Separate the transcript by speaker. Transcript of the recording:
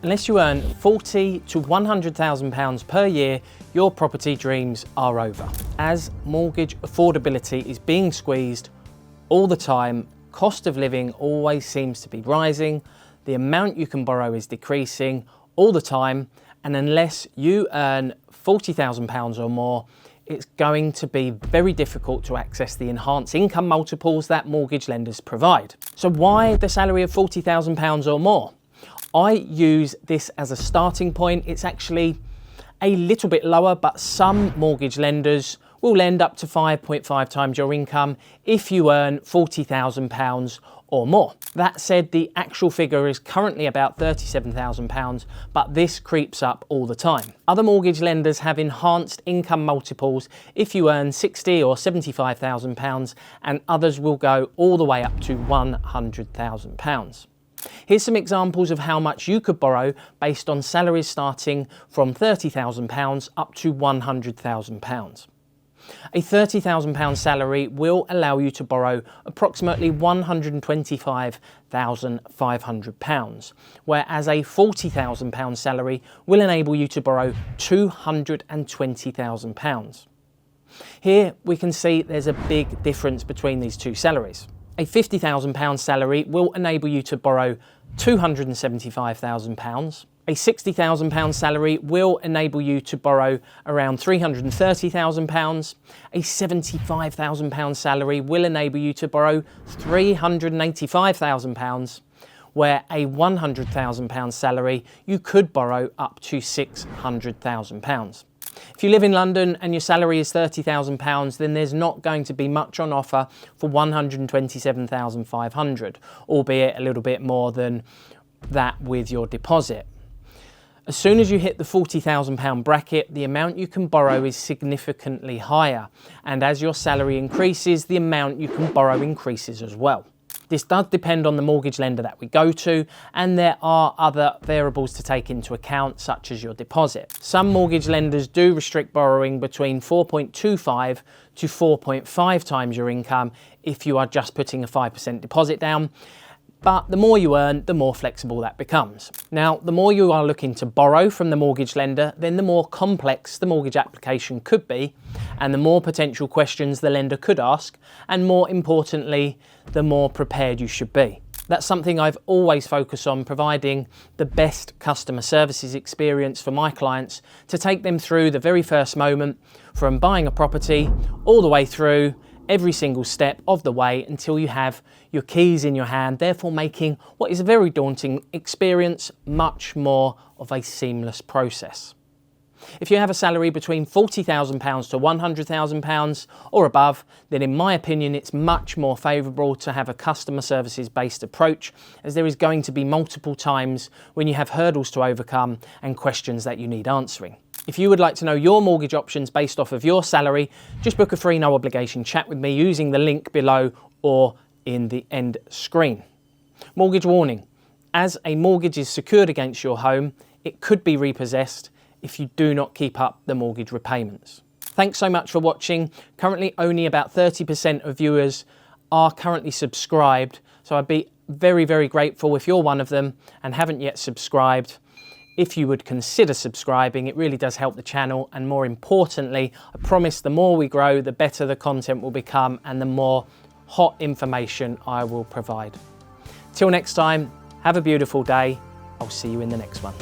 Speaker 1: Unless you earn £40,000 to £100,000 per year, your property dreams are over. As mortgage affordability is being squeezed all the time, cost of living always seems to be rising, the amount you can borrow is decreasing all the time, and unless you earn £40,000 or more, it's going to be very difficult to access the enhanced income multiples that mortgage lenders provide. So why the salary of £40,000 or more? I use this as a starting point. It's actually a little bit lower, but some mortgage lenders will lend up to 5.5 times your income if you earn £40,000 or more. That said, the actual figure is currently about £37,000, but this creeps up all the time. Other mortgage lenders have enhanced income multiples if you earn £60,000 or £75,000, and others will go all the way up to £100,000. Here's some examples of how much you could borrow based on salaries starting from £30,000 up to £100,000. A £30,000 salary will allow you to borrow approximately £125,500, whereas a £40,000 salary will enable you to borrow £220,000. Here we can see there's a big difference between these two salaries. A £50,000 salary will enable you to borrow £275,000. A £60,000 salary will enable you to borrow around £330,000. A £75,000 salary will enable you to borrow £385,000, where a £100,000 salary you could borrow up to £600,000. If you live in London and your salary is £30,000, then there's not going to be much on offer for £127,500, albeit a little bit more than that with your deposit. As soon as you hit the £40,000 bracket, the amount you can borrow is significantly higher, and as your salary increases, the amount you can borrow increases as well. This does depend on the mortgage lender that we go to, and there are other variables to take into account, such as your deposit. Some mortgage lenders do restrict borrowing between 4.25 to 4.5 times your income if you are just putting a 5% deposit down. But the more you earn, the more flexible that becomes. Now, the more you are looking to borrow from the mortgage lender, then the more complex the mortgage application could be, and the more potential questions the lender could ask, and more importantly, the more prepared you should be. That's something I've always focused on, providing the best customer services experience for my clients to take them through the very first moment, from buying a property all the way through every single step of the way until you have your keys in your hand, therefore making what is a very daunting experience much more of a seamless process. If you have a salary between £40,000 to £100,000 or above, then in my opinion it's much more favourable to have a customer services based approach, as there is going to be multiple times when you have hurdles to overcome and questions that you need answering. If you would like to know your mortgage options based off of your salary, just book a free no obligation chat with me using the link below or in the end screen. Mortgage warning: as a mortgage is secured against your home, it could be repossessed if you do not keep up the mortgage repayments. Thanks so much for watching. Currently only about 30% of viewers are currently subscribed, so I'd be very, very grateful if you're one of them and haven't yet subscribed. If you would consider subscribing, it really does help the channel, and more importantly, I promise the more we grow, the better the content will become and the more hot information I will provide. Till next time, have a beautiful day. I'll see you in the next one.